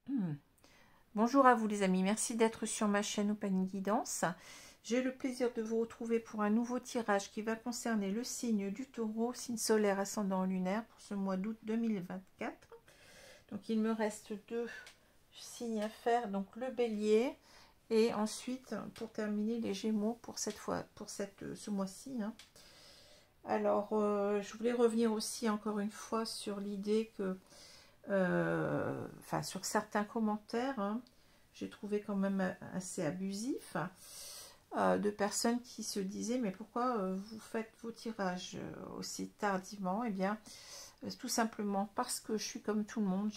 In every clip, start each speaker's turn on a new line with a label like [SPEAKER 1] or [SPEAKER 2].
[SPEAKER 1] Hmm. Bonjour à vous les amis, merci d'être sur ma chaîne Open Guidance. J'ai le plaisir de vous retrouver pour un nouveau tirage qui va concerner le signe du Taureau, signe solaire ascendant lunaire pour ce mois d'août 2024. Donc il me reste deux signes à faire, donc le Bélier et ensuite pour terminer les Gémeaux pour cette fois, pour ce mois-ci. Alors je voulais revenir aussi encore une fois sur l'idée que enfin sur certains commentaires, j'ai trouvé quand même assez abusif, de personnes qui se disaient mais pourquoi vous faites vos tirages aussi tardivement. Eh bien tout simplement parce que je suis comme tout le monde,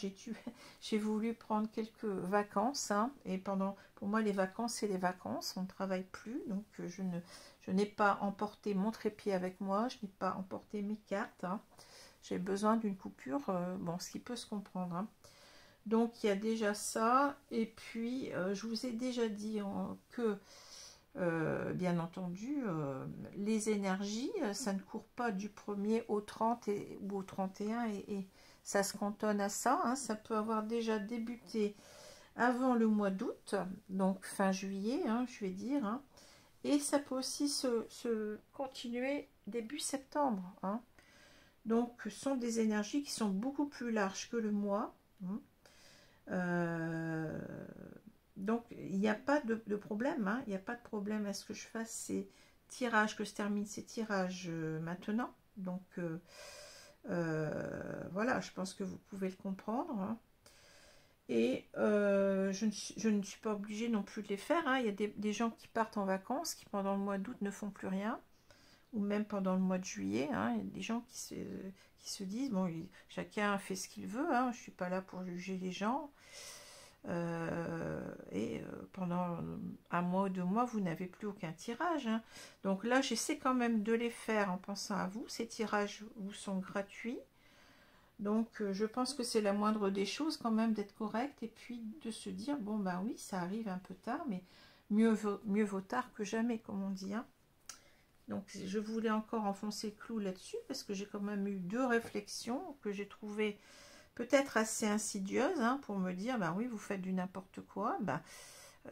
[SPEAKER 1] j'ai voulu prendre quelques vacances, et pour moi les vacances c'est les vacances, on ne travaille plus, donc je n'ai pas emporté mon trépied avec moi, je n'ai pas emporté mes cartes, j'ai besoin d'une coupure, bon, ce qui peut se comprendre. Donc il y a déjà ça, et puis je vous ai déjà dit que bien entendu les énergies, ça ne court pas du 1er au 30 ou au 31 et ça se cantonne à ça, ça peut avoir déjà débuté avant le mois d'août, donc fin juillet, je vais dire, et ça peut aussi se continuer début septembre, donc ce sont des énergies qui sont beaucoup plus larges que le mois. Euh, donc il n'y a pas de problème, il n'y a pas de problème à ce que je fasse ces tirages, que je termine ces tirages maintenant. Donc voilà, je pense que vous pouvez le comprendre. Et je ne suis pas obligée non plus de les faire. Il y a des gens qui partent en vacances, qui pendant le mois d'août ne font plus rien, ou même pendant le mois de juillet. Il y a des gens qui se disent, bon, chacun fait ce qu'il veut, je ne suis pas là pour juger les gens. Pendant un mois ou 2 mois, vous n'avez plus aucun tirage. Donc là, j'essaie quand même de les faire en pensant à vous. Ces tirages vous sont gratuits. Donc je pense que c'est la moindre des choses quand même d'être correct et puis de se dire, bon ben oui, ça arrive un peu tard, mais mieux vaut tard que jamais, comme on dit. Donc je voulais encore enfoncer le clou là-dessus parce que j'ai quand même eu 2 réflexions que j'ai trouvées peut-être assez insidieuse, pour me dire, ben oui, vous faites du n'importe quoi.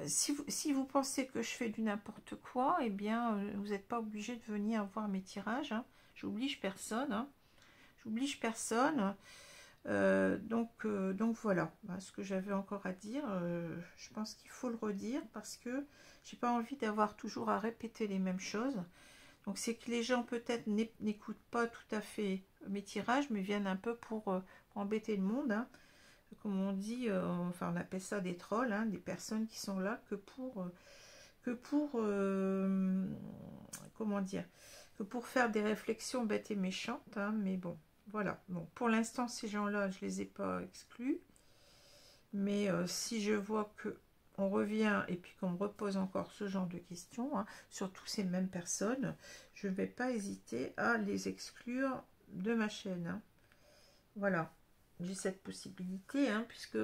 [SPEAKER 1] Si vous pensez que je fais du n'importe quoi, eh bien, vous n'êtes pas obligé de venir voir mes tirages. J'oblige personne. J'oblige personne. Donc voilà, ce que j'avais encore à dire. Je pense qu'il faut le redire parce que j'ai pas envie d'avoir toujours à répéter les mêmes choses. Donc c'est que les gens peut-être n'écoutent pas tout à fait mes tirages, mais viennent un peu pour embêter le monde. Comme on dit, enfin on appelle ça des trolls, des personnes qui sont là comment dire, que pour faire des réflexions bêtes et méchantes. Mais bon, voilà. Bon, pour l'instant ces gens-là, je les ai pas exclus. Mais si je vois que on revient et puis qu'on me repose encore ce genre de questions, surtout ces mêmes personnes, je ne vais pas hésiter à les exclure de ma chaîne. Voilà, j'ai cette possibilité, puisque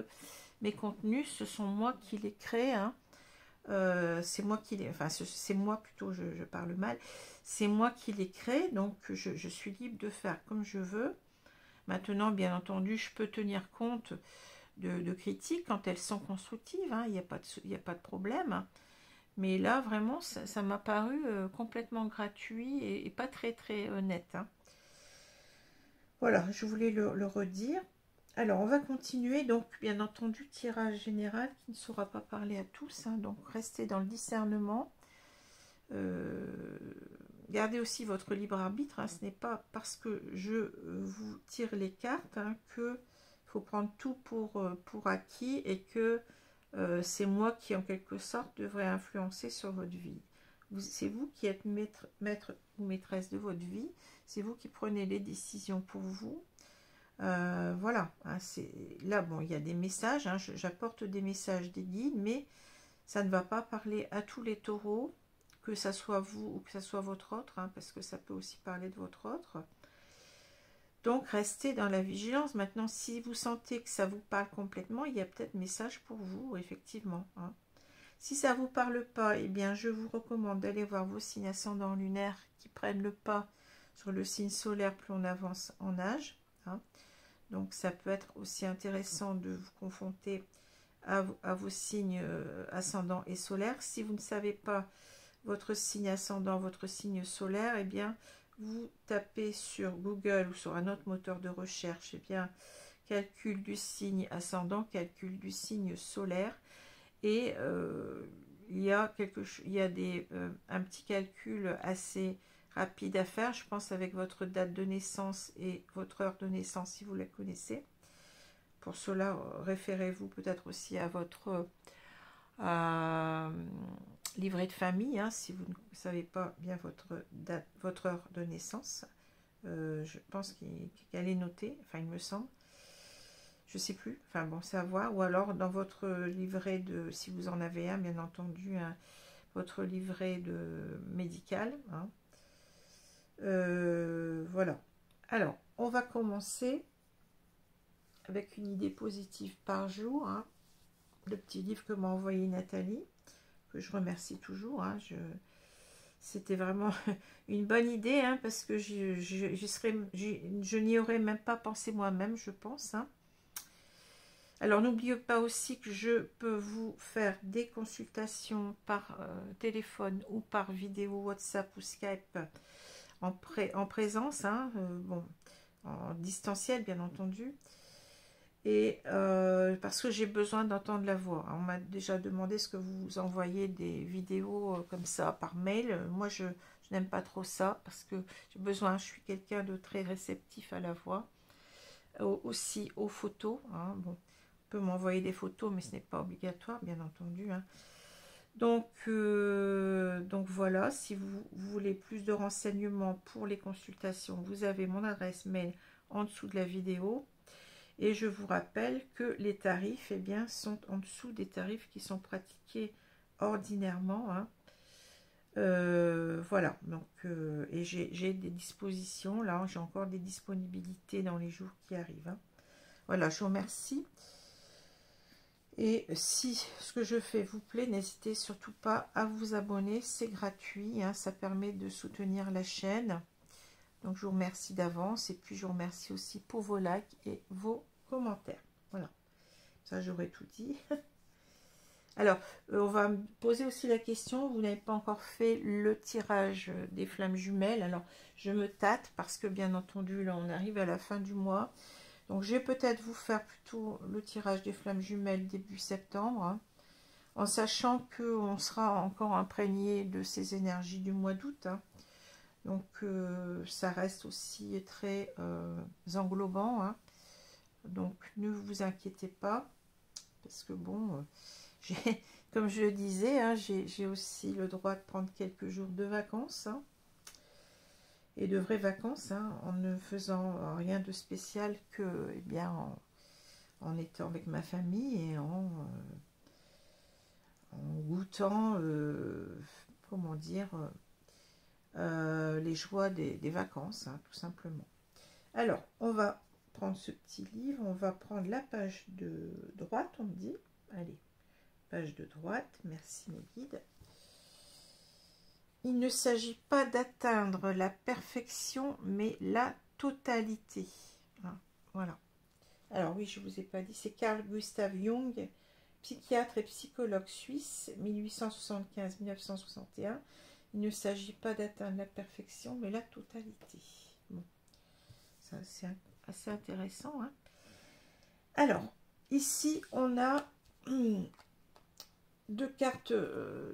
[SPEAKER 1] mes contenus, ce sont moi qui les crée. C'est moi qui les, enfin c'est moi plutôt, je parle mal, c'est moi qui les crée, donc je suis libre de faire comme je veux. Maintenant, bien entendu, je peux tenir compte de critiques quand elles sont constructives, il n'y a pas de problème. Mais là, vraiment, ça m'a paru complètement gratuit et pas très très honnête. Voilà, je voulais le redire. Alors, on va continuer. Donc, bien entendu, tirage général qui ne saura pas parler à tous. Donc, restez dans le discernement. Gardez aussi votre libre arbitre. Ce n'est pas parce que je vous tire les cartes que faut prendre tout pour acquis et que c'est moi qui en quelque sorte devrais influencer sur votre vie. C'est vous qui êtes maître ou maîtresse de votre vie, c'est vous qui prenez les décisions pour vous. Voilà, là bon, il y a des messages, j'apporte des messages, des guides, mais ça ne va pas parler à tous les taureaux, que ça soit vous ou que ça soit votre autre, parce que ça peut aussi parler de votre autre. Donc, restez dans la vigilance. Maintenant, si vous sentez que ça vous parle complètement, il y a peut-être message pour vous, effectivement. Si ça ne vous parle pas, eh bien, je vous recommande d'aller voir vos signes ascendants lunaires qui prennent le pas sur le signe solaire plus on avance en âge. Donc, ça peut être aussi intéressant de vous confronter à vos signes ascendant et solaire. Si vous ne savez pas votre signe ascendant, votre signe solaire, eh bien, vous tapez sur Google ou sur un autre moteur de recherche, eh bien, calcul du signe ascendant, calcul du signe solaire, et il y a un petit calcul assez rapide à faire, je pense, avec votre date de naissance et votre heure de naissance, si vous la connaissez. Pour cela, référez-vous peut-être aussi à votre livret de famille, hein, si vous ne savez pas bien votre heure de naissance. Je pense qu'elle est notée, enfin il me semble. Je sais plus, enfin bon, c'est à voir. Ou alors dans votre livret de, si vous en avez un, bien entendu, votre livret de médical. Hein. Voilà. Alors, on va commencer avec une idée positive par jour. Hein. Le petit livre que m'a envoyé Nathalie, que je remercie toujours. Hein. C'était vraiment une bonne idée, hein, parce que je n'y aurais même pas pensé moi-même, je pense. Hein. Alors, n'oubliez pas aussi que je peux vous faire des consultations par téléphone ou par vidéo, WhatsApp ou Skype en présence, hein, bon, en distanciel, bien entendu. Et parce que j'ai besoin d'entendre la voix. On m'a déjà demandé ce que vous envoyez des vidéos comme ça par mail. Moi, je n'aime pas trop ça parce que j'ai besoin, je suis quelqu'un de très réceptif à la voix. Aussi aux photos. Hein, bon. On peut m'envoyer des photos, mais ce n'est pas obligatoire, bien entendu. Hein. Donc voilà, si vous voulez plus de renseignements pour les consultations, vous avez mon adresse mail en dessous de la vidéo. Et je vous rappelle que les tarifs, eh bien, sont en dessous des tarifs qui sont pratiqués ordinairement. Hein. Voilà, donc, et j'ai des dispositions, là, j'ai encore des disponibilités dans les jours qui arrivent. Hein. Voilà, je vous remercie. Et si ce que je fais vous plaît, n'hésitez surtout pas à vous abonner, c'est gratuit, hein, ça permet de soutenir la chaîne. Donc je vous remercie d'avance et puis je vous remercie aussi pour vos likes et vos commentaires. Voilà, ça j'aurais tout dit. Alors, on va me poser aussi la question, vous n'avez pas encore fait le tirage des flammes jumelles. Alors, je me tâte parce que bien entendu, là on arrive à la fin du mois. Donc, je vais peut-être vous faire plutôt le tirage des flammes jumelles début septembre, hein, en sachant qu'on sera encore imprégné de ces énergies du mois d'août. Hein. Donc, ça reste aussi très englobant. Hein. Donc, ne vous inquiétez pas, parce que bon, comme je le disais, hein, j'ai aussi le droit de prendre quelques jours de vacances. Hein. Et de vraies vacances, hein, en ne faisant rien de spécial que, eh bien, en étant avec ma famille et en goûtant, comment dire, les joies des vacances, hein, tout simplement. Alors, on va prendre ce petit livre, on va prendre la page de droite, on me dit. Allez, page de droite, merci mes guides. Il ne s'agit pas d'atteindre la perfection, mais la totalité. Hein, voilà. Alors oui, je ne vous ai pas dit, c'est Carl Gustav Jung, psychiatre et psychologue suisse, 1875-1961. Il ne s'agit pas d'atteindre la perfection, mais la totalité. Bon, ça c'est assez intéressant. Hein. Alors, ici, on a deux cartes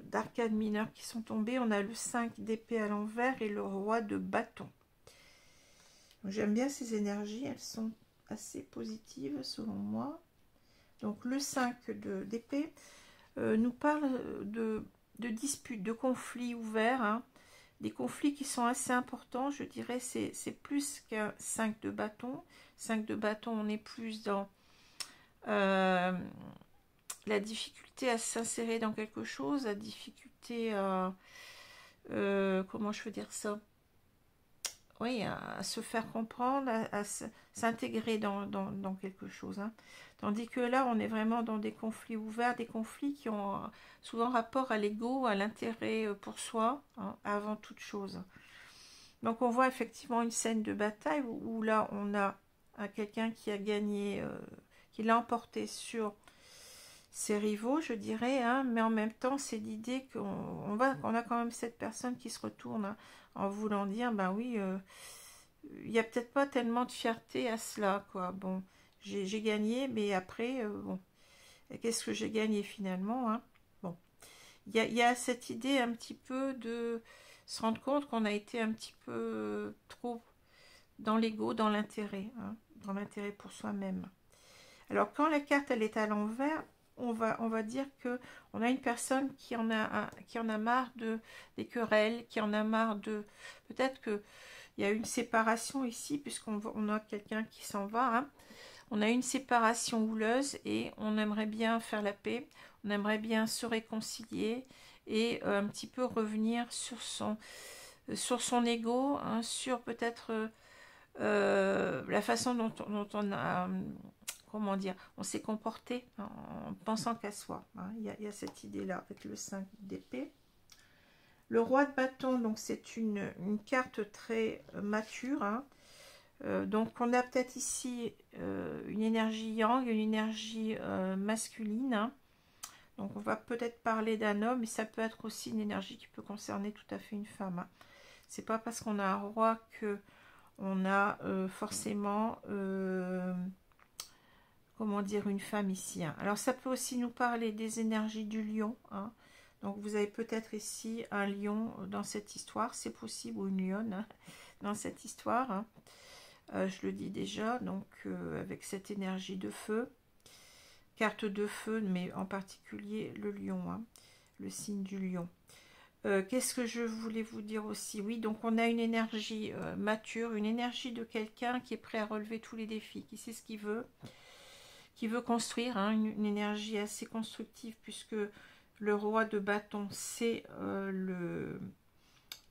[SPEAKER 1] d'arcade mineure qui sont tombées. On a le 5 d'épée à l'envers et le roi de bâton. J'aime bien ces énergies, elles sont assez positives selon moi. Donc le 5 d'épée nous parle de disputes, de conflits ouverts, hein, des conflits qui sont assez importants, je dirais. C'est plus qu'un 5 de bâton. 5 de bâton, on est plus dans la difficulté à s'insérer dans quelque chose, la difficulté à... comment je veux dire ça? Oui, à se faire comprendre, à s'intégrer dans quelque chose. Hein. Tandis que là, on est vraiment dans des conflits ouverts, des conflits qui ont souvent rapport à l'ego, à l'intérêt pour soi, hein, avant toute chose. Donc on voit effectivement une scène de bataille où là, on a quelqu'un qui a gagné, qui l'a emporté sur ses rivaux, je dirais, hein, mais en même temps, c'est l'idée qu'on a quand même cette personne qui se retourne, hein, en voulant dire, ben oui, il n'y a peut-être pas tellement de fierté à cela, quoi. Bon, j'ai gagné, mais après, bon, qu'est-ce que j'ai gagné finalement, hein? Bon, il y a cette idée un petit peu de se rendre compte qu'on a été un petit peu trop dans l'ego, dans l'intérêt, hein, dans l'intérêt pour soi-même. Alors quand la carte elle est à l'envers, on va dire que on a une personne qui en a marre des querelles, qui en a marre de, peut-être que il y a une séparation ici puisqu'on a quelqu'un qui s'en va, hein. On a une séparation houleuse et on aimerait bien faire la paix, on aimerait bien se réconcilier et un petit peu revenir sur son ego, hein, sur peut-être la façon dont on a, comment dire, on s'est comporté, hein, en pensant qu'à soi, hein. Il y a cette idée-là avec le 5 d'épée. Le roi de bâton, donc c'est une carte très mature, hein. Donc on a peut-être ici une énergie yang, une énergie masculine, hein. Donc on va peut-être parler d'un homme, mais ça peut être aussi une énergie qui peut concerner tout à fait une femme, hein. C'est pas parce qu'on a un roi que on a forcément comment dire, une femme ici, hein. Alors ça peut aussi nous parler des énergies du lion, hein. Donc vous avez peut-être ici un lion dans cette histoire, c'est possible, ou une lionne, hein, dans cette histoire, hein. Je le dis déjà, donc avec cette énergie de feu, carte de feu, mais en particulier le lion, hein, le signe du lion. Qu'est-ce que je voulais vous dire aussi? Oui, donc on a une énergie mature, une énergie de quelqu'un qui est prêt à relever tous les défis, qui sait ce qu'il veut, qui veut construire, hein, une énergie assez constructive, puisque le roi de bâton, c'est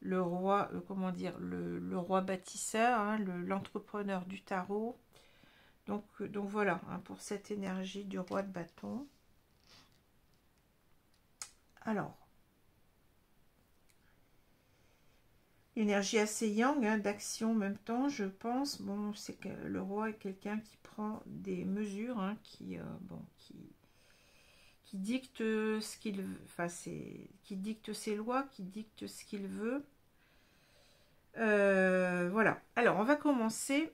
[SPEAKER 1] le roi, comment dire, le roi bâtisseur, hein, l'entrepreneur du tarot. Donc voilà, hein, pour cette énergie du roi de bâton. Alors, énergie assez yang, hein, d'action en même temps, je pense. Bon, c'est que le roi est quelqu'un qui prend des mesures, hein, qui dicte ce qu'il veut, enfin, qui dicte ses lois, qui dicte ce qu'il veut. Voilà. Alors, on va commencer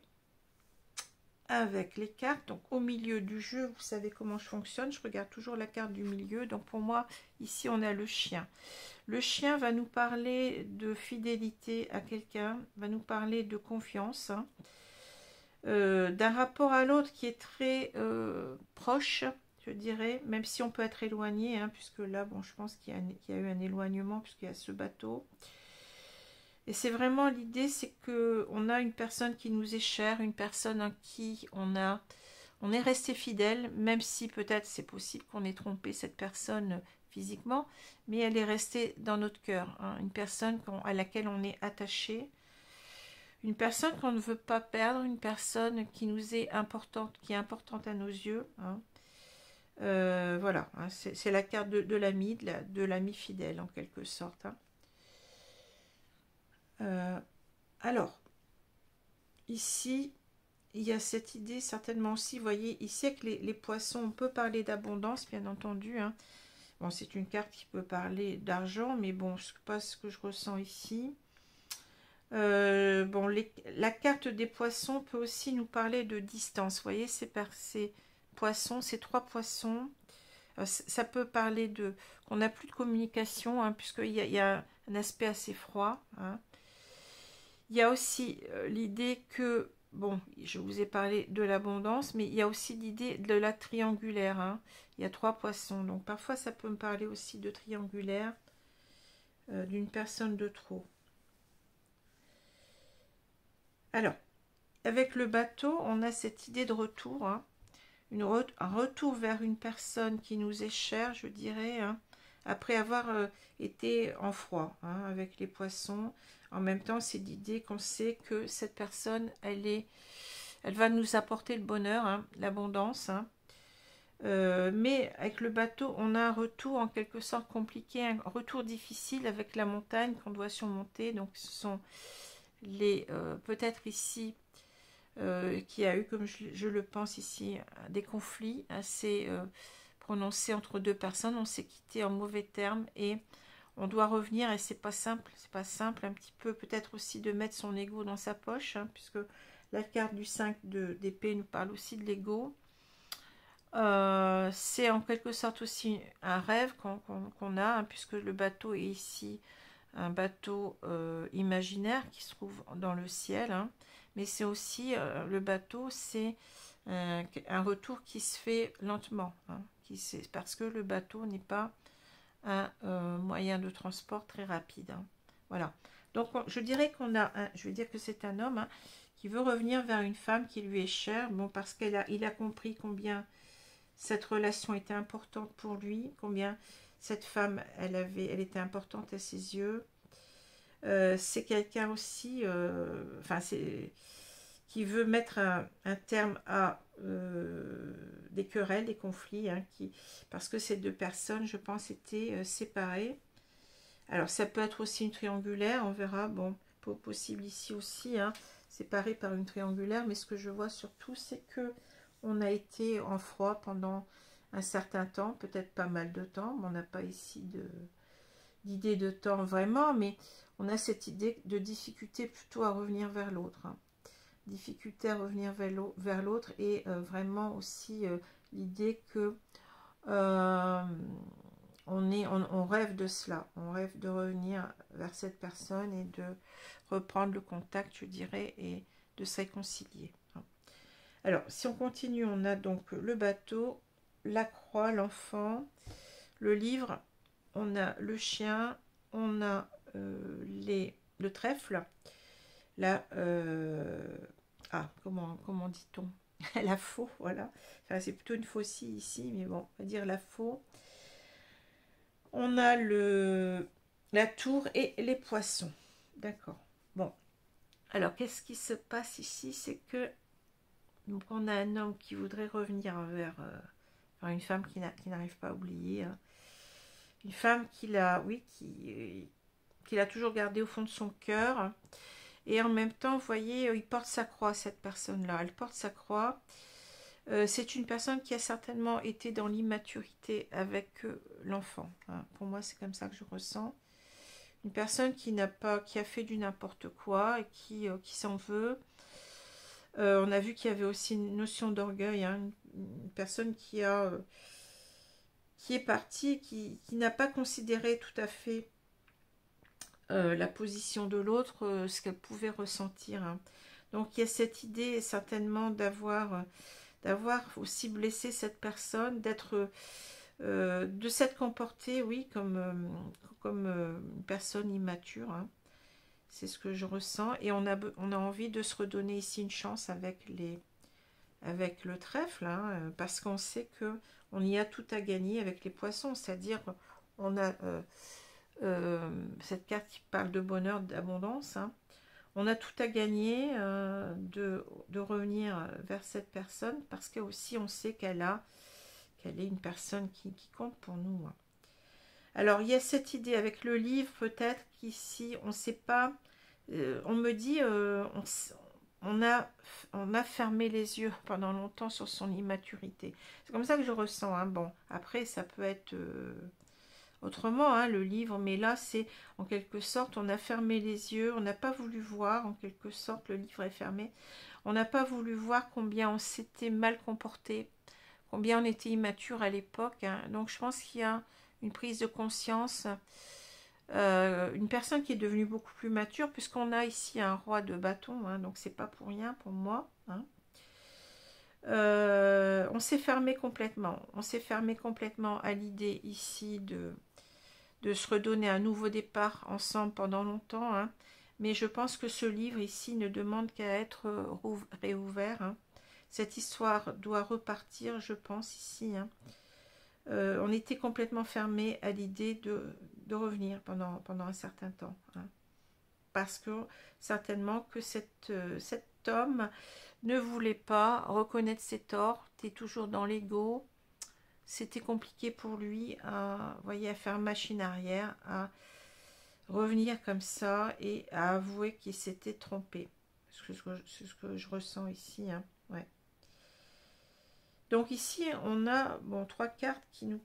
[SPEAKER 1] avec les cartes. Donc au milieu du jeu, vous savez comment je fonctionne, je regarde toujours la carte du milieu. Donc pour moi, ici on a le chien. Le chien va nous parler de fidélité à quelqu'un, va nous parler de confiance, hein, d'un rapport à l'autre qui est très proche, je dirais, même si on peut être éloigné, hein, puisque là, bon, je pense qu'il y a eu un éloignement, puisqu'il y a ce bateau. Et c'est vraiment l'idée, c'est que on a une personne qui nous est chère, une personne à qui on est resté fidèle, même si peut-être c'est possible qu'on ait trompé cette personne physiquement, mais elle est restée dans notre cœur, hein, une personne à laquelle on est attaché, une personne qu'on ne veut pas perdre, une personne qui nous est importante, qui est importante à nos yeux, hein. Voilà, hein, c'est la carte de l'ami, de l'ami fidèle en quelque sorte, hein. Alors, ici, il y a cette idée certainement aussi, vous voyez, ici avec les poissons, on peut parler d'abondance, bien entendu, hein. Bon, c'est une carte qui peut parler d'argent, mais bon, ce n'est pas ce que je ressens ici. Bon, la carte des poissons peut aussi nous parler de distance, vous voyez, ces poissons, ces trois poissons, ça peut parler de qu'on n'a plus de communication, hein, puisqu'il y a un aspect assez froid, hein. Il y a aussi l'idée que, bon, je vous ai parlé de l'abondance, mais il y a aussi l'idée de la triangulaire, hein. Il y a trois poissons, donc parfois ça peut me parler aussi de triangulaire, d'une personne de trop. Alors, avec le bateau, on a cette idée de retour, hein, un retour vers une personne qui nous est chère, je dirais, hein, après avoir été en froid, hein, avec les poissons. En même temps, c'est l'idée qu'on sait que cette personne, elle va nous apporter le bonheur, hein, l'abondance, hein. Mais avec le bateau, on a un retour en quelque sorte compliqué, un retour difficile avec la montagne qu'on doit surmonter. Donc ce sont peut-être ici qui a eu, comme je le pense ici, des conflits assez prononcé entre deux personnes, on s'est quitté en mauvais termes et on doit revenir et c'est pas simple, un petit peu peut-être aussi de mettre son ego dans sa poche, hein, puisque la carte du 5 d'épée nous parle aussi de l'ego. C'est en quelque sorte aussi un rêve qu'on a, hein, puisque le bateau est ici un bateau imaginaire qui se trouve dans le ciel, hein, mais c'est aussi le bateau, c'est un retour qui se fait lentement, hein, parce que le bateau n'est pas un moyen de transport très rapide, hein. Voilà. Donc je dirais je vais dire que c'est un homme, hein, qui veut revenir vers une femme qui lui est chère, bon, parce il a compris combien cette relation était importante pour lui, combien cette femme, elle était importante à ses yeux. C'est quelqu'un aussi, qui veut mettre un terme à des querelles, des conflits, hein, parce que ces deux personnes, je pense, étaient séparées. Alors ça peut être aussi une triangulaire, on verra, bon, possible ici aussi, hein, séparée par une triangulaire, mais ce que je vois surtout, c'est que on a été en froid pendant un certain temps, peut-être pas mal de temps, mais on n'a pas ici d'idée de temps vraiment, mais on a cette idée de difficulté plutôt à revenir vers l'autre, hein. Difficulté à revenir vers l'autre et vraiment aussi l'idée que on rêve de cela, on rêve de revenir vers cette personne et de reprendre le contact, je dirais, et de se réconcilier. Alors, si on continue, on a donc le bateau, la croix, l'enfant, le livre, on a le chien, on a le trèfle, comment dit-on? La faux, voilà. Enfin, c'est plutôt une faucille ici, mais bon, on va dire la faux. On a la tour et les poissons. D'accord. Bon. Alors, qu'est-ce qui se passe ici? C'est que donc on a un homme qui voudrait revenir vers une femme qui n'arrive pas à oublier, hein. Une femme qu'il a toujours gardée au fond de son cœur. Et en même temps, vous voyez, il porte sa croix, cette personne-là. Elle porte sa croix. C'est une personne qui a certainement été dans l'immaturité avec l'enfant, hein. Pour moi, c'est comme ça que je ressens. Une personne qui a fait du n'importe quoi et qui s'en veut. On a vu qu'il y avait aussi une notion d'orgueil, hein, une personne qui est partie, qui n'a pas considéré tout à fait la position de l'autre, ce qu'elle pouvait ressentir, hein. Donc il y a cette idée certainement d'avoir aussi blessé cette personne, de s'être comportée, oui, comme une personne immature, hein. C'est ce que je ressens. Et on a envie de se redonner ici une chance avec le trèfle, hein, parce qu'on sait que on y a tout à gagner avec les poissons. C'est-à-dire, on a cette carte qui parle de bonheur, d'abondance, hein. On a tout à gagner de revenir vers cette personne, parce que aussi on sait qu'elle est une personne qui compte pour nous, hein. Alors, il y a cette idée avec le livre, peut-être qu'ici, on ne sait pas, on me dit, on a fermé les yeux pendant longtemps sur son immaturité. C'est comme ça que je ressens, hein. Bon, après, ça peut être autrement, hein, le livre, mais là, c'est en quelque sorte, on a fermé les yeux, on n'a pas voulu voir, en quelque sorte, le livre est fermé. On n'a pas voulu voir combien on s'était mal comporté, combien on était immature à l'époque, hein. Donc, je pense qu'il y a une prise de conscience, une personne qui est devenue beaucoup plus mature, puisqu'on a ici un roi de bâton, hein, donc c'est pas pour rien pour moi, hein. On s'est fermé complètement, à l'idée ici de se redonner un nouveau départ ensemble pendant longtemps, hein. Mais je pense que ce livre ici ne demande qu'à être réouvert, hein. Cette histoire doit repartir, je pense, ici, hein. On était complètement fermé à l'idée de revenir pendant un certain temps, hein. Parce que certainement que cet homme ne voulait pas reconnaître ses torts, était toujours dans l'ego. C'était compliqué pour lui à faire machine arrière, à revenir comme ça et à avouer qu'il s'était trompé. C'est ce que je ressens ici, hein. Ouais. Donc ici, on a bon, 3 cartes qui nous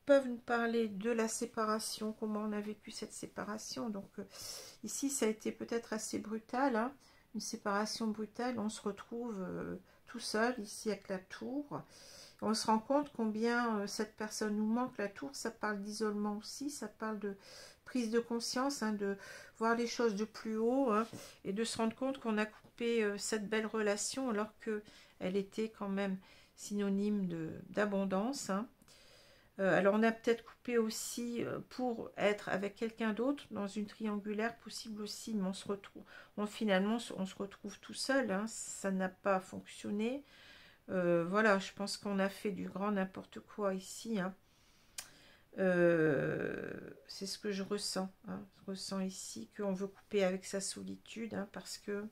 [SPEAKER 1] peuvent nous parler de la séparation, comment on a vécu cette séparation. Donc ici, ça a été peut-être assez brutal, hein, une séparation brutale. On se retrouve tout seul ici avec la tour. On se rend compte combien cette personne nous manque. La tour, ça parle d'isolement aussi, ça parle de prise de conscience, hein, de voir les choses de plus haut, hein, et de se rendre compte qu'on a coupé cette belle relation alors qu'elle était quand même synonyme d'abondance. Hein. Alors on a peut-être coupé aussi pour être avec quelqu'un d'autre dans une triangulaire, possible aussi, mais on se retrouve, finalement on se retrouve tout seul, hein, ça n'a pas fonctionné. Voilà, je pense qu'on a fait du grand n'importe quoi ici. Hein. C'est ce que je ressens. Hein. Je ressens ici qu'on veut couper avec sa solitude, hein, parce que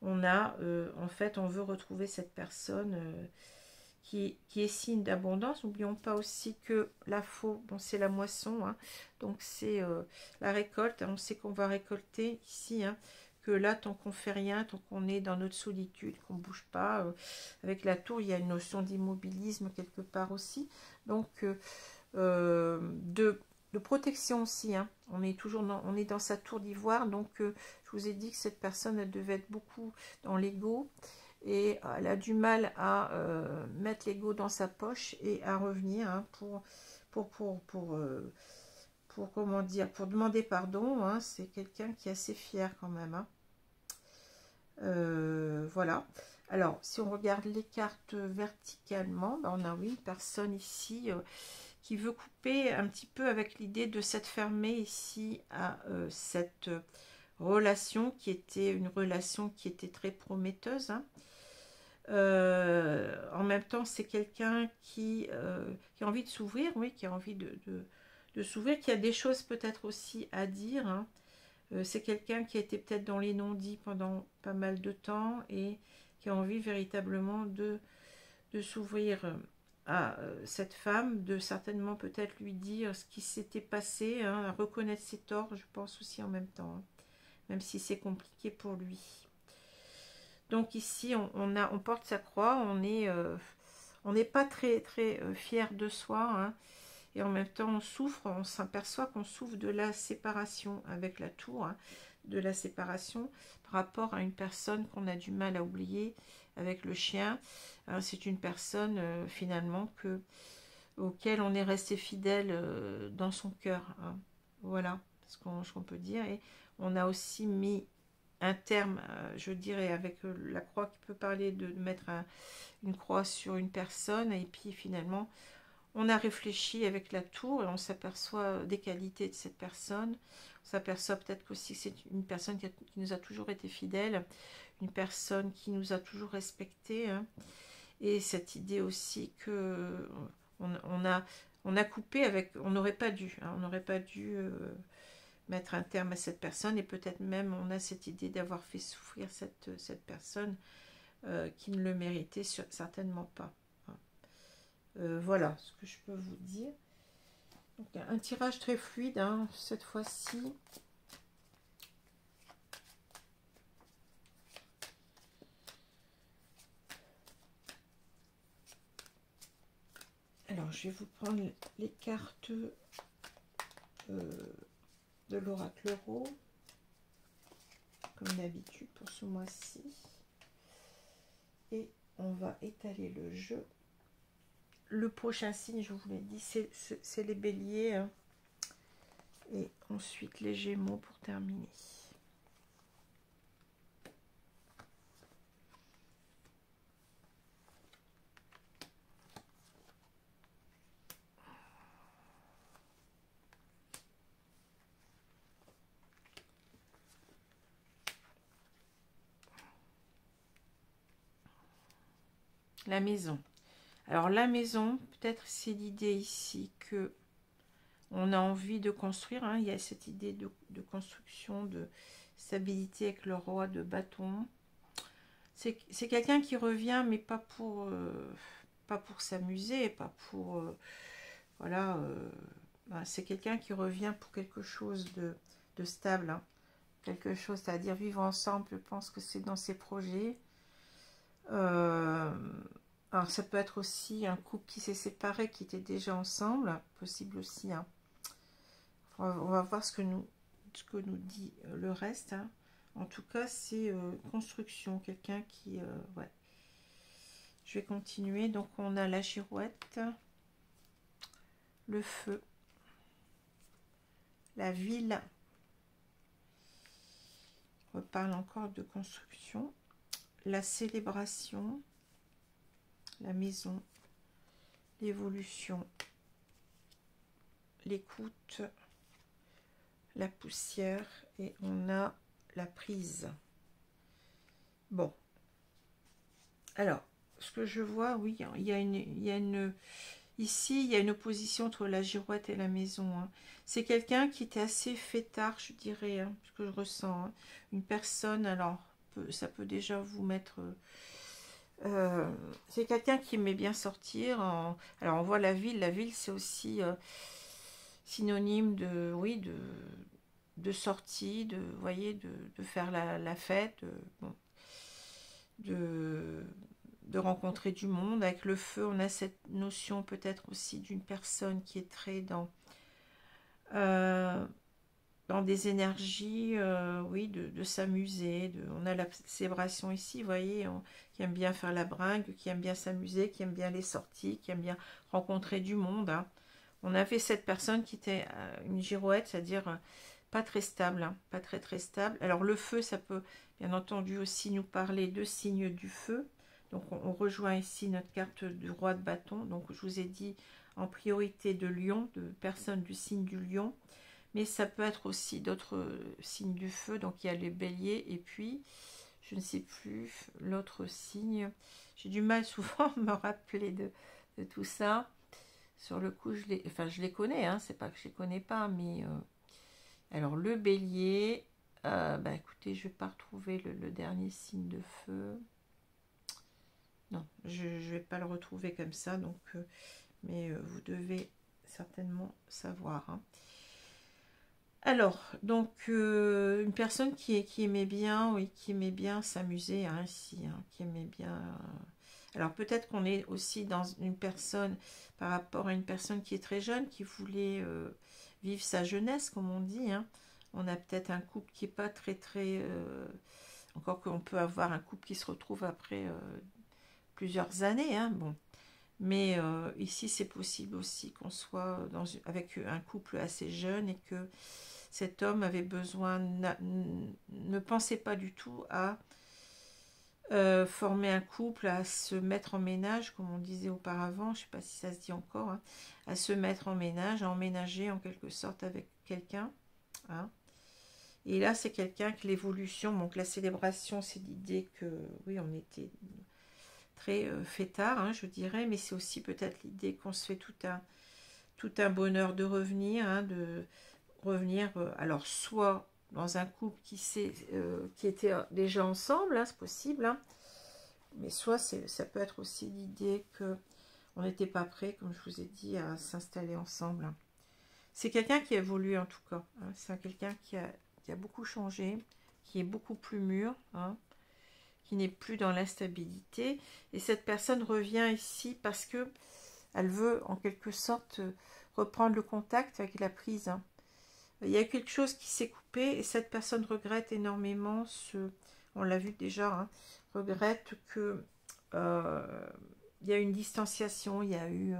[SPEAKER 1] on a, en fait, on veut retrouver cette personne qui est signe d'abondance. N'oublions pas aussi que la faux, bon, c'est la moisson, hein, donc c'est la récolte. Hein, on sait qu'on va récolter ici. Hein, que là, tant qu'on fait rien, tant qu'on est dans notre solitude, qu'on ne bouge pas, avec la tour, il y a une notion d'immobilisme quelque part aussi. Donc, de protection aussi. Hein. On est toujours on est dans sa tour d'ivoire. Donc, je vous ai dit que cette personne, elle devait être beaucoup dans l'ego. Et elle a du mal à mettre l'ego dans sa poche et à revenir, hein, pour comment dire, pour demander pardon. Hein. C'est quelqu'un qui est assez fier quand même. Hein. Voilà. Alors, si on regarde les cartes verticalement, ben on a oui, une personne ici qui veut couper un petit peu avec l'idée de s'être fermée ici à cette relation qui était une relation qui était très prometteuse. Hein. En même temps, c'est quelqu'un qui a envie de s'ouvrir, oui, qui a envie de s'ouvrir, qui a des choses peut-être aussi à dire. Hein. C'est quelqu'un qui a été peut-être dans les non-dits pendant pas mal de temps et qui a envie véritablement de s'ouvrir à cette femme, de certainement peut-être lui dire ce qui s'était passé, hein, à reconnaître ses torts, je pense aussi en même temps, hein, même si c'est compliqué pour lui. Donc ici, on porte sa croix, on n'est pas très très fier de soi, hein, et en même temps on souffre, on s'aperçoit qu'on souffre de la séparation avec la tour, hein, de la séparation par rapport à une personne qu'on a du mal à oublier avec le chien. Hein, c'est une personne finalement auquel on est resté fidèle dans son cœur. Hein. Voilà ce qu'on peut dire. Et on a aussi mis un terme, je dirais, avec la croix qui peut parler de mettre une croix sur une personne. Et puis finalement, on a réfléchi avec la tour et on s'aperçoit des qualités de cette personne. On s'aperçoit peut-être aussi que c'est une personne qui nous a toujours été fidèle, une personne qui nous a toujours respecté. Hein. Et cette idée aussi que on a coupé avec, on n'aurait pas dû, hein, on n'aurait pas dû mettre un terme à cette personne, et peut-être même on a cette idée d'avoir fait souffrir cette personne qui ne le méritait certainement pas. Voilà ce que je peux vous dire. Donc, un tirage très fluide, hein, cette fois-ci. Alors, je vais vous prendre les cartes de l'oracle euro, comme d'habitude pour ce mois-ci. Et on va étaler le jeu. Le prochain signe, je vous l'ai dit, c'est les béliers. Hein. Et ensuite les gémeaux pour terminer. La maison. Alors la maison, peut-être c'est l'idée ici que on a envie de construire. Hein. Il y a cette idée de construction, de stabilité avec le roi de bâton. C'est quelqu'un qui revient, mais pas pour s'amuser, pas pour... voilà. C'est quelqu'un qui revient pour quelque chose de stable. Hein. Quelque chose, c'est-à-dire vivre ensemble, je pense que c'est dans ses projets. Alors, ça peut être aussi un couple qui s'est séparé, qui était déjà ensemble. Possible aussi. Hein. On va voir ce que nous dit le reste. Hein. En tout cas, c'est construction. Quelqu'un qui... ouais. Je vais continuer. Donc, on a la girouette, le feu, la ville. On reparle encore de construction. La célébration, la maison, l'évolution, l'écoute, la poussière et on a la prise. Bon. Alors, ce que je vois, oui, ici, il y a une opposition entre la girouette et la maison. Hein. C'est quelqu'un qui était assez fêtard, je dirais, hein, ce que je ressens. Hein. Une personne, alors, ça peut déjà vous mettre... c'est quelqu'un qui aimait bien sortir. Alors, on voit la ville. La ville, c'est aussi synonyme de, oui, de sortie, vous voyez, de faire la fête, bon, de rencontrer du monde. Avec le feu, on a cette notion peut-être aussi d'une personne qui est très dans des énergies, oui, de s'amuser. On a la célébration ici, vous voyez, qui aime bien faire la bringue, qui aime bien s'amuser, qui aime bien les sorties, qui aime bien rencontrer du monde. Hein. On avait cette personne qui était une girouette, c'est-à-dire pas très stable, hein, pas très stable. Alors le feu, ça peut bien entendu aussi nous parler de signes du feu. Donc on rejoint ici notre carte du roi de bâton. Donc je vous ai dit en priorité de lion, de personnes du signe du lion. Mais ça peut être aussi d'autres signes du feu. Donc il y a les béliers et puis, je ne sais plus, l'autre signe. J'ai du mal souvent à me rappeler de tout ça. Sur le coup, je les connais, hein, c'est pas que je les connais pas, mais... alors le bélier, bah écoutez, je vais pas retrouver le dernier signe de feu. Non, je vais pas le retrouver comme ça, donc... mais vous devez certainement savoir. Hein. Alors, donc, une personne qui aimait bien, oui, qui aimait bien s'amuser, hein, ici, hein, qui aimait bien... Alors, peut-être qu'on est aussi dans une personne, par rapport à une personne qui est très jeune, qui voulait vivre sa jeunesse, comme on dit. Hein. On a peut-être un couple qui n'est pas très... encore qu'on peut avoir un couple qui se retrouve après plusieurs années, hein, bon. Mais ici, c'est possible aussi qu'on soit avec un couple assez jeune et que cet homme avait besoin, ne pensait pas du tout à former un couple, à se mettre en ménage, comme on disait auparavant, je ne sais pas si ça se dit encore, hein, à se mettre en ménage, à emménager en quelque sorte avec quelqu'un. Hein. Et là, c'est quelqu'un que l'évolution, donc la célébration, c'est l'idée que, oui, on était très fêtard, hein, je dirais, mais c'est aussi peut-être l'idée qu'on se fait tout un bonheur de revenir, hein, alors soit dans un couple qui était déjà ensemble, hein, c'est possible, hein, mais soit ça peut être aussi l'idée que on n'était pas prêt, comme je vous ai dit, à s'installer ensemble. Hein. C'est quelqu'un qui évolue en tout cas, hein, c'est quelqu'un qui a beaucoup changé, qui est beaucoup plus mûr, hein, qui n'est plus dans l'instabilité, et cette personne revient ici parce que elle veut en quelque sorte reprendre le contact avec la prise. Hein. Il y a quelque chose qui s'est coupé et cette personne regrette énormément on l'a vu déjà, hein, regrette que il y a une distanciation, il y a eu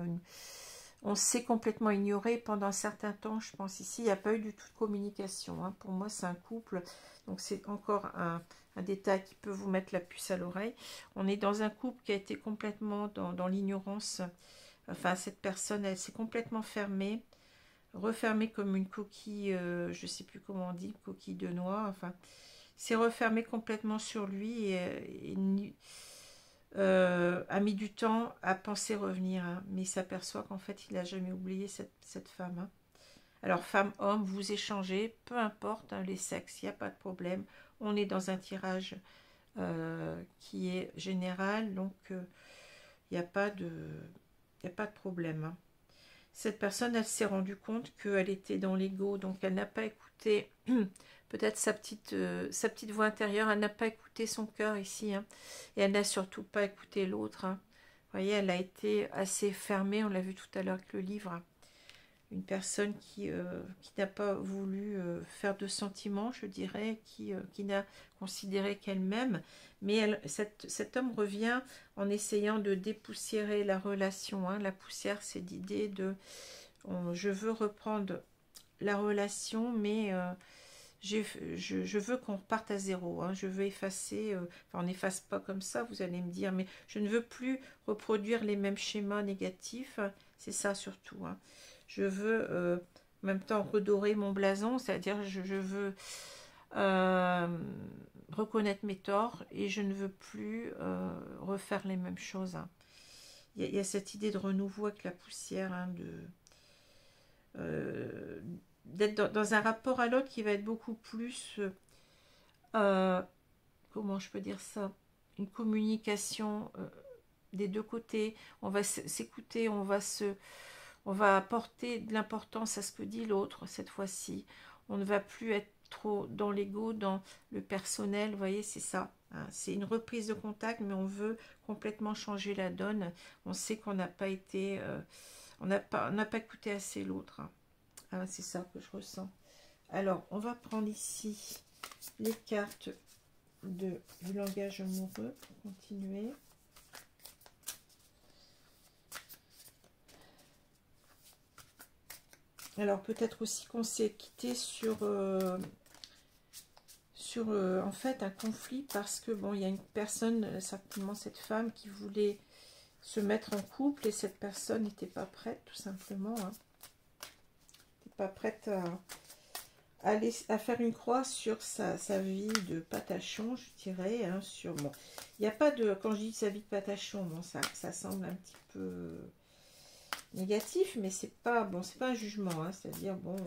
[SPEAKER 1] on s'est complètement ignoré pendant un certain temps, je pense ici, il n'y a pas eu du tout de communication. Hein. Pour moi, c'est un couple, donc c'est encore un détail qui peut vous mettre la puce à l'oreille. On est dans un couple qui a été complètement dans l'ignorance. Enfin, cette personne, elle s'est complètement fermée, refermée comme une coquille, je ne sais plus comment on dit, coquille de noix, enfin, s'est refermée complètement sur lui et a mis du temps à penser revenir, hein, mais il s'aperçoit qu'en fait, il n'a jamais oublié cette femme. Hein. Alors, femme, homme, vous échangez, peu importe, hein, les sexes, il n'y a pas de problème. On est dans un tirage qui est général, donc il n'y a pas de problème. Hein. Cette personne, elle s'est rendue compte qu'elle était dans l'ego, donc elle n'a pas écouté peut-être sa petite voix intérieure, elle n'a pas écouté son cœur ici, hein, et elle n'a surtout pas écouté l'autre. Hein. voyez, elle a été assez fermée, on l'a vu tout à l'heure avec le livre. Une personne qui n'a pas voulu faire de sentiments, je dirais, qui n'a considéré qu'elle m'aime. Mais cet homme revient en essayant de dépoussiérer la relation. Hein. La poussière, c'est l'idée de... je veux reprendre la relation, mais je veux qu'on reparte à zéro. Hein. Je veux effacer... enfin, on n'efface pas comme ça, vous allez me dire, mais je ne veux plus reproduire les mêmes schémas négatifs. C'est ça surtout. Hein. Je veux en même temps redorer mon blason, c'est-à-dire je veux reconnaître mes torts et je ne veux plus refaire les mêmes choses. Hein. Il y a cette idée de renouveau avec la poussière, hein, d'être dans un rapport à l'autre qui va être beaucoup plus, comment je peux dire ça, une communication des deux côtés. On va s'écouter, on va apporter de l'importance à ce que dit l'autre cette fois-ci. On ne va plus être trop dans l'ego, dans le personnel, vous voyez, c'est ça. Hein. C'est une reprise de contact, mais on veut complètement changer la donne. On sait qu'on n'a pas été... on n'a pas écouté assez l'autre. Hein. Ah, c'est ça que je ressens. Alors, on va prendre ici les cartes du langage amoureux pour continuer. Alors peut-être aussi qu'on s'est quitté sur en fait un conflit parce que bon, il y a une personne, certainement cette femme, qui voulait se mettre en couple et cette personne n'était pas prête, tout simplement. Hein. N'était pas prête à faire une croix sur sa vie de patachon, je dirais. Hein, sur bon, il n'y a pas de, quand je dis sa vie de patachon, bon, ça semble un petit peu négatif, mais c'est pas bon, c'est pas un jugement, hein, c'est-à-dire bon,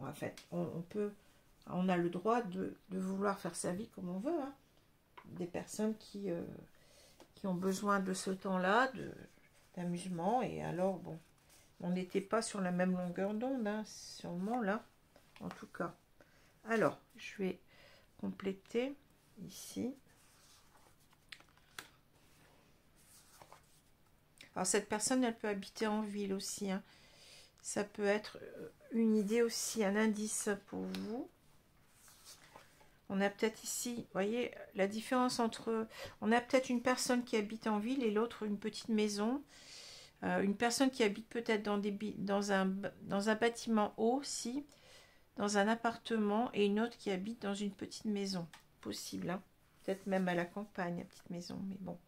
[SPEAKER 1] en fait, on a le droit de vouloir faire sa vie comme on veut. Hein. Des personnes qui ont besoin de ce temps-là, d'amusement, et alors bon, on n'était pas sur la même longueur d'onde, hein, sûrement là, en tout cas. Alors, je vais compléter ici. Alors cette personne, elle peut habiter en ville aussi. Hein. Ça peut être une idée aussi, un indice pour vous. On a peut-être ici, vous voyez, la différence entre... On a peut-être une personne qui habite en ville et l'autre une petite maison. Une personne qui habite peut-être dans un bâtiment haut aussi, dans un appartement, et une autre qui habite dans une petite maison. Possible, hein. Peut-être même à la campagne, la petite maison, mais bon.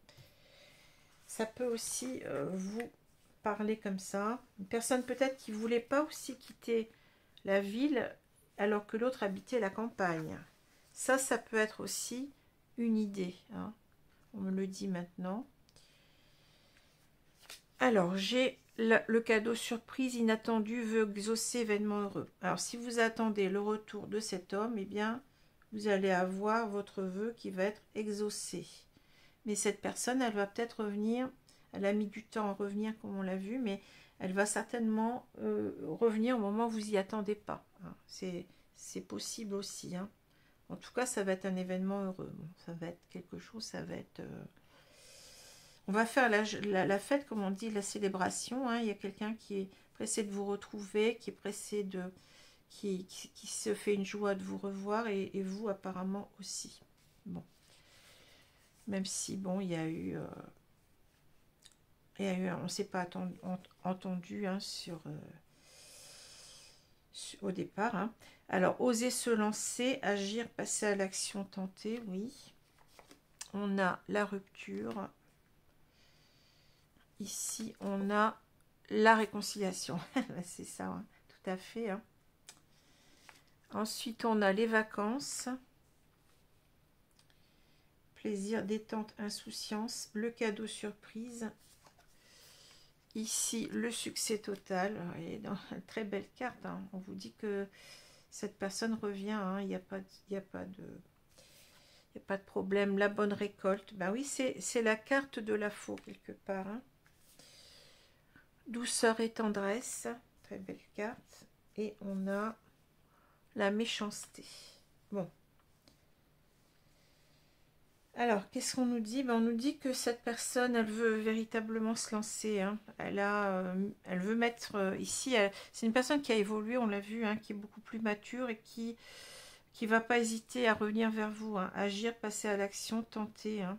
[SPEAKER 1] Ça peut aussi vous parler comme ça. Une personne peut-être qui ne voulait pas aussi quitter la ville alors que l'autre habitait la campagne. Ça peut être aussi une idée. Hein. On me le dit maintenant. Alors, j'ai le cadeau surprise inattendu veut exaucer événement heureux. Alors, si vous attendez le retour de cet homme, eh bien, vous allez avoir votre vœu qui va être exaucé. Mais cette personne, elle va peut-être revenir, elle a mis du temps à revenir comme on l'a vu, mais elle va certainement revenir au moment où vous n'y attendez pas. Hein. C'est possible aussi. Hein. En tout cas, ça va être un événement heureux. Bon, ça va être quelque chose, ça va être... On va faire la fête, comme on dit, la célébration. Hein. Il y a quelqu'un qui est pressé de vous retrouver, qui est pressé de... qui se fait une joie de vous revoir, et vous apparemment aussi. Bon. Même si, bon, il y a eu on ne s'est pas entendu hein, au départ. Hein. Alors, oser se lancer, agir, passer à l'action, tenter, oui. On a la rupture. Ici, on a la réconciliation. C'est ça, hein, tout à fait. Hein. Ensuite, on a les vacances. Plaisir, détente, insouciance. Le cadeau surprise. Ici, le succès total. Et dans une très belle carte. Hein. On vous dit que cette personne revient. Hein. Il n'y a pas de problème. La bonne récolte. Ben oui, c'est la carte de la faux quelque part. Hein. Douceur et tendresse. Très belle carte. Et on a la méchanceté. Bon. Alors, qu'est-ce qu'on nous dit? Ben, on nous dit que cette personne, elle veut véritablement se lancer, hein. Elle veut mettre ici, c'est une personne qui a évolué, on l'a vu, hein, qui est beaucoup plus mature et qui va pas hésiter à revenir vers vous, hein, agir, passer à l'action, tenter, hein.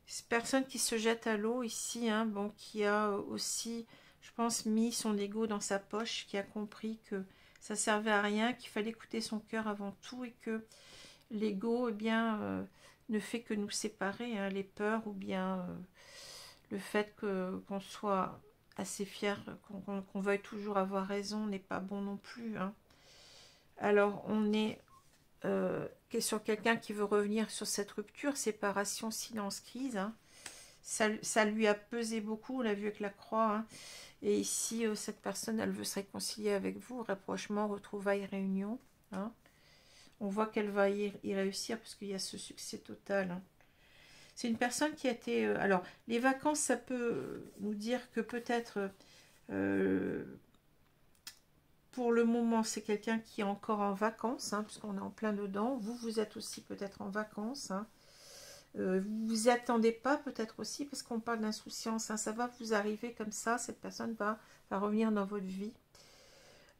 [SPEAKER 1] C'est une personne qui se jette à l'eau ici, hein, bon, qui a aussi, je pense, mis son ego dans sa poche, qui a compris que ça servait à rien, qu'il fallait écouter son cœur avant tout et que l'ego, eh bien, ne fait que nous séparer, hein, les peurs ou bien le fait qu'on soit assez fier, qu'on veuille toujours avoir raison n'est pas bon non plus, hein. Alors, on est sur quelqu'un qui veut revenir sur cette rupture, séparation, silence, crise, hein. Ça lui a pesé beaucoup, on l'a vu avec la croix, hein. Et ici, cette personne, elle veut se réconcilier avec vous, rapprochement, retrouvailles, réunion, hein. On voit qu'elle va y réussir parce qu'il y a ce succès total, hein. C'est une personne qui a été... alors, les vacances, ça peut nous dire que peut-être, pour le moment, c'est quelqu'un qui est encore en vacances, hein, puisqu'on est en plein dedans. Vous, vous êtes aussi peut-être en vacances, hein. Vous vous attendez pas peut-être aussi, parce qu'on parle d'insouciance, hein, ça va vous arriver comme ça, cette personne va revenir dans votre vie.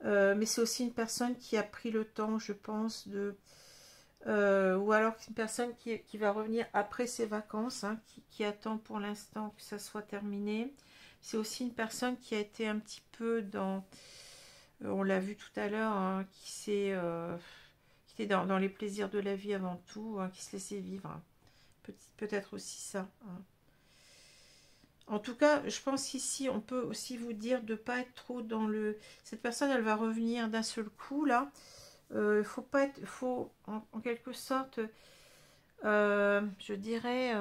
[SPEAKER 1] Mais c'est aussi une personne qui a pris le temps, je pense, de... ou alors une personne qui va revenir après ses vacances, hein, qui attend pour l'instant que ça soit terminé. C'est aussi une personne qui a été un petit peu dans... on l'a vu tout à l'heure, hein, qui était dans les plaisirs de la vie avant tout, hein, qui se laissait vivre, hein. Peut-être aussi ça, hein. En tout cas, je pense qu'ici, on peut aussi vous dire de ne pas être trop dans le... Cette personne, elle va revenir d'un seul coup, là. Faut pas être... faut, en quelque sorte, je dirais...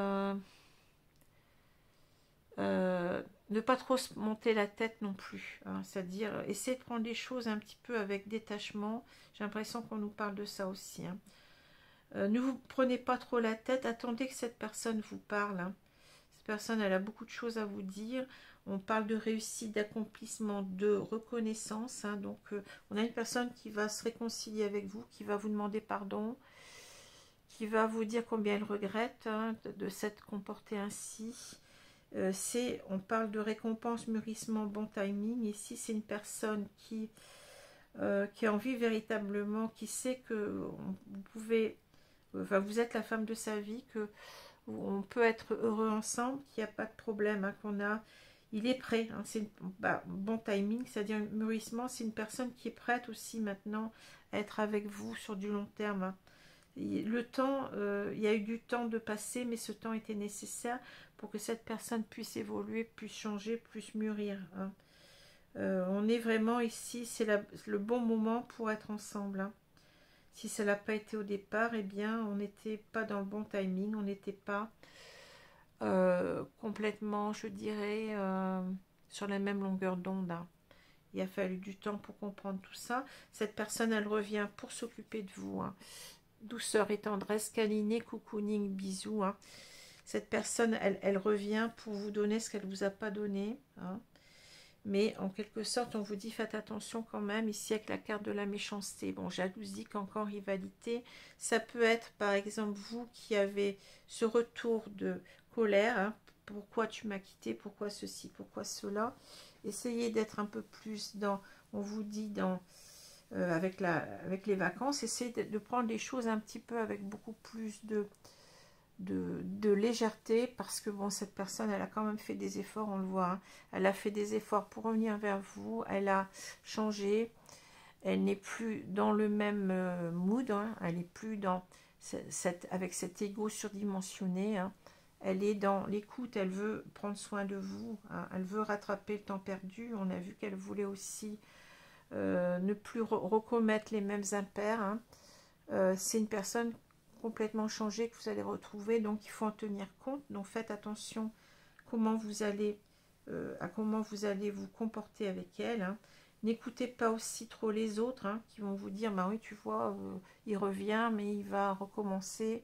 [SPEAKER 1] ne pas trop se monter la tête non plus, hein. C'est-à-dire, essayer de prendre les choses un petit peu avec détachement. J'ai l'impression qu'on nous parle de ça aussi, hein. Ne vous prenez pas trop la tête. Attendez que cette personne vous parle, hein. Cette personne, elle a beaucoup de choses à vous dire. On parle de réussite, d'accomplissement, de reconnaissance, hein. Donc, on a une personne qui va se réconcilier avec vous, qui va vous demander pardon, qui va vous dire combien elle regrette, hein, de s'être comportée ainsi. On parle de récompense, mûrissement, bon timing. Ici, c'est une personne qui a envie véritablement, qui sait que vous pouvez... Enfin, vous êtes la femme de sa vie, que on peut être heureux ensemble, qu'il n'y a pas de problème, hein, il est prêt, hein, c'est bon timing, c'est-à-dire mûrissement, c'est une personne qui est prête aussi maintenant à être avec vous sur du long terme, hein. Le temps, il y a eu du temps de passer, mais ce temps était nécessaire pour que cette personne puisse évoluer, puisse changer, puisse mûrir, hein. On est vraiment ici, c'est le bon moment pour être ensemble, hein. Si ça n'a pas été au départ, eh bien, on n'était pas dans le bon timing, on n'était pas complètement, je dirais, sur la même longueur d'onde, hein. Il a fallu du temps pour comprendre tout ça. Cette personne, elle revient pour s'occuper de vous, hein. Douceur et tendresse, câliner, cocooning, bisous, hein. Cette personne, elle revient pour vous donner ce qu'elle ne vous a pas donné, hein. Mais en quelque sorte, on vous dit faites attention quand même, ici avec la carte de la méchanceté. Bon, jalousie, qu'encore rivalité. Ça peut être par exemple vous qui avez ce retour de colère, hein. Pourquoi tu m'as quitté, pourquoi ceci, pourquoi cela. Essayez d'être un peu plus dans, on vous dit dans... avec les vacances, essayez de prendre les choses un petit peu avec beaucoup plus de légèreté, parce que bon, cette personne, elle a quand même fait des efforts, on le voit, hein. Elle a fait des efforts pour revenir vers vous, elle a changé, elle n'est plus dans le même mood, hein. Elle n'est plus dans avec cet ego surdimensionné, hein. Elle est dans l'écoute, elle veut prendre soin de vous, hein. Elle veut rattraper le temps perdu. On a vu qu'elle voulait aussi ne plus recommettre les mêmes impairs, hein. C'est une personne complètement changée que vous allez retrouver, donc il faut en tenir compte. Donc faites attention comment vous allez à comment vous allez vous comporter avec elle, hein. N'écoutez pas aussi trop les autres, hein, qui vont vous dire bah oui, tu vois, il revient mais il va recommencer,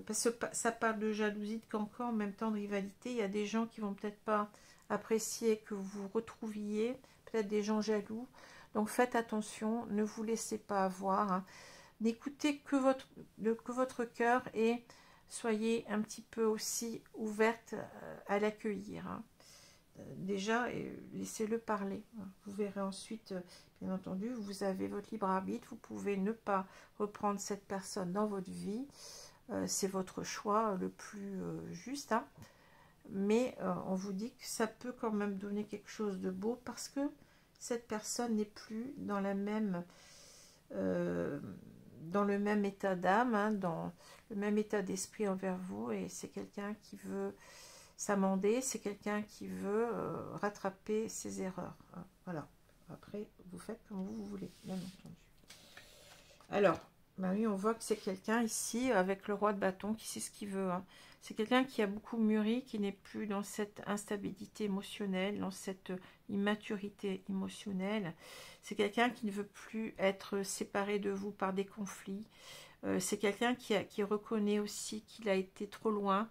[SPEAKER 1] parce que ça parle de jalousie, de cancan, en même temps de rivalité. Il y a des gens qui vont peut-être pas apprécier que vous vous retrouviez, peut-être des gens jaloux. Donc faites attention, ne vous laissez pas avoir, hein. N'écoutez que votre cœur et soyez un petit peu aussi ouverte à l'accueillir. Hein. Déjà, laissez-le parler. Vous verrez ensuite, bien entendu, vous avez votre libre arbitre. Vous pouvez ne pas reprendre cette personne dans votre vie. C'est votre choix le plus juste. Hein. Mais on vous dit que ça peut quand même donner quelque chose de beau parce que cette personne n'est plus dans la même... dans le même état d'âme, hein, dans le même état d'esprit envers vous, et c'est quelqu'un qui veut s'amender, c'est quelqu'un qui veut rattraper ses erreurs. Hein, voilà. Après, vous faites comme vous voulez, bien entendu. Alors, bah oui, on voit que c'est quelqu'un ici, avec le roi de bâton, qui sait ce qu'il veut. Hein. C'est quelqu'un qui a beaucoup mûri, qui n'est plus dans cette instabilité émotionnelle, dans cette immaturité émotionnelle. C'est quelqu'un qui ne veut plus être séparé de vous par des conflits. C'est quelqu'un qui reconnaît aussi qu'il a été trop loin,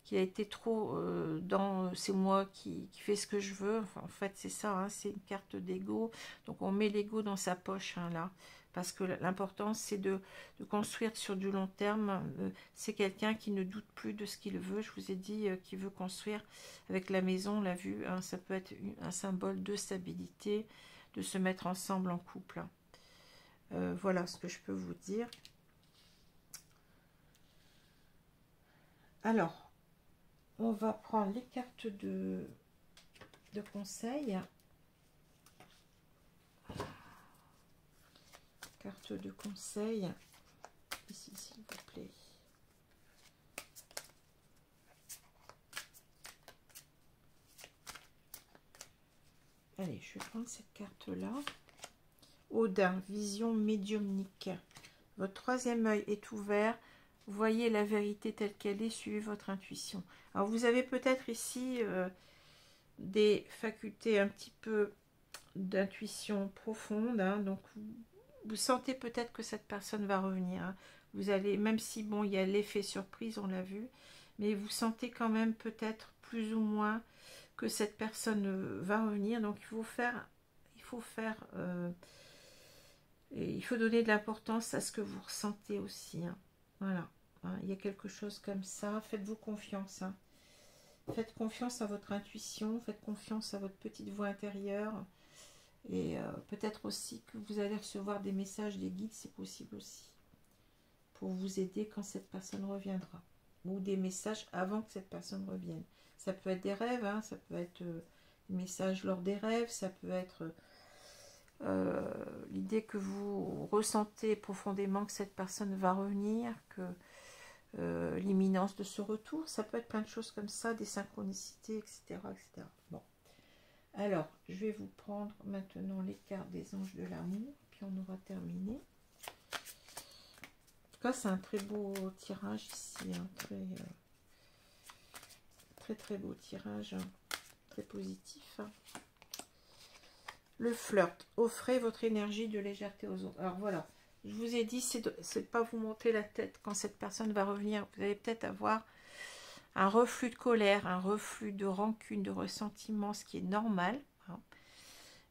[SPEAKER 1] qu'il a été trop dans c'est moi qui fais ce que je veux. Enfin, en fait, c'est ça, hein, c'est une carte d'ego. Donc, on met l'ego dans sa poche, hein, là. Parce que l'important, c'est de construire sur du long terme. C'est quelqu'un qui ne doute plus de ce qu'il veut. Je vous ai dit qu'il veut construire avec la maison, on l'a vu. Hein, ça peut être un symbole de stabilité, de se mettre ensemble en couple. Voilà ce que je peux vous dire. Alors, on va prendre les cartes de conseil. Carte de conseil. Ici, s'il vous plaît. Allez, je vais prendre cette carte-là. Odin, vision médiumnique. Votre troisième œil est ouvert. Voyez la vérité telle qu'elle est, suivez votre intuition. Alors, vous avez peut-être ici des facultés un petit peu d'intuition profonde. Hein, donc, vous sentez peut-être que cette personne va revenir. Hein. Vous allez, même si, bon, il y a l'effet surprise, on l'a vu, mais vous sentez quand même peut-être plus ou moins que cette personne va revenir. Donc, il faut donner de l'importance à ce que vous ressentez aussi. Hein. Voilà. Hein, il y a quelque chose comme ça. Faites-vous confiance. Hein. Faites confiance à votre intuition. Faites confiance à votre petite voix intérieure. Et peut-être aussi que vous allez recevoir des messages, des guides, c'est possible aussi. Pour vous aider quand cette personne reviendra. Ou des messages avant que cette personne revienne. Ça peut être des rêves, hein, ça peut être des messages lors des rêves, ça peut être l'idée que vous ressentez profondément que cette personne va revenir, que l'imminence de ce retour, ça peut être plein de choses comme ça, des synchronicités, etc. etc. Bon. Alors, je vais vous prendre maintenant les cartes des anges de l'amour, puis on aura terminé. En tout cas, c'est un très beau tirage ici, hein, très beau tirage, hein, très positif. Le flirt, offrez votre énergie de légèreté aux autres. Alors voilà, je vous ai dit, c'est de pas vous monter la tête quand cette personne va revenir. Vous allez peut-être avoir un reflux de colère, un reflux de rancune, de ressentiment, ce qui est normal. Hein.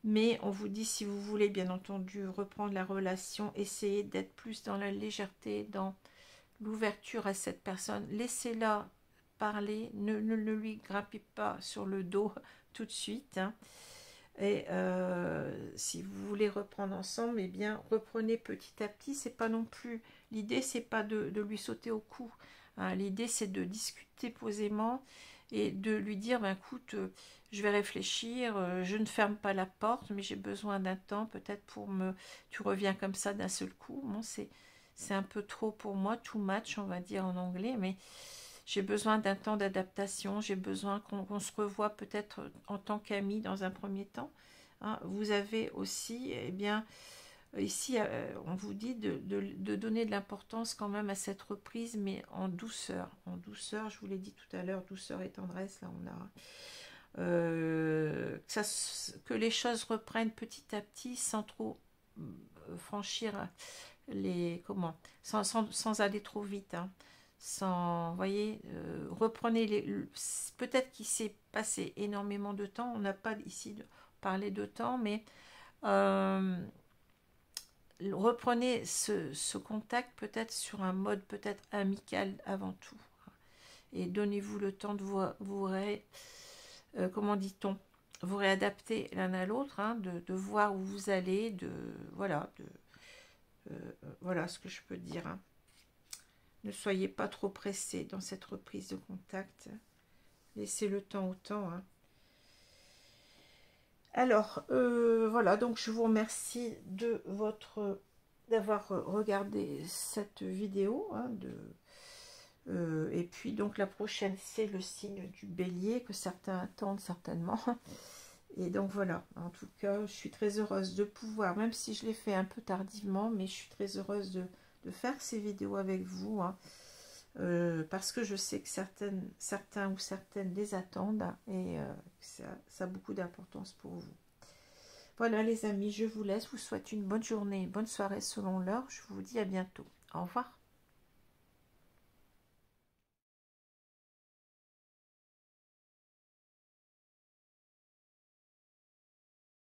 [SPEAKER 1] Mais on vous dit, si vous voulez bien entendu reprendre la relation, essayez d'être plus dans la légèreté, dans l'ouverture à cette personne. Laissez-la parler, ne lui grimpez pas sur le dos tout de suite. Hein. Et si vous voulez reprendre ensemble, eh bien reprenez petit à petit. C'est pas non plus l'idée, c'est pas de lui sauter au cou. Hein. L'idée, c'est de discuter posément et de lui dire, ben, écoute, je vais réfléchir, je ne ferme pas la porte, mais j'ai besoin d'un temps peut-être pour me... Tu reviens comme ça d'un seul coup. Bon, c'est un peu trop pour moi, too much, on va dire en anglais, mais j'ai besoin d'un temps d'adaptation, j'ai besoin qu'on se revoie peut-être en tant qu'amis dans un premier temps. Hein. Vous avez aussi, eh bien, ici, on vous dit de donner de l'importance quand même à cette reprise, mais en douceur. En douceur, je vous l'ai dit tout à l'heure, douceur et tendresse, là on a... que les choses reprennent petit à petit sans trop franchir les... Comment sans aller trop vite, hein. Sans, voyez, reprenez peut-être qu'il s'est passé énormément de temps, on n'a pas ici parlé de temps, mais reprenez ce contact peut-être sur un mode peut-être amical avant tout. Et donnez-vous le temps de comment dit-on, vous réadapter l'un à l'autre, hein, de voir où vous allez, voilà, voilà ce que je peux dire. Hein. Ne soyez pas trop pressés dans cette reprise de contact. Laissez le temps au temps. Hein. Alors, voilà, donc je vous remercie d'avoir regardé cette vidéo. Hein, et puis, donc, la prochaine, c'est le signe du bélier que certains attendent certainement. Et donc, voilà, en tout cas, je suis très heureuse de pouvoir, même si je l'ai fait un peu tardivement, mais je suis très heureuse de faire ces vidéos avec vous. Hein. Parce que je sais que certains ou certaines les attendent et ça a beaucoup d'importance pour vous. Voilà les amis, je vous laisse, je vous souhaite une bonne journée, une bonne soirée selon l'heure. Je vous dis à bientôt. Au revoir.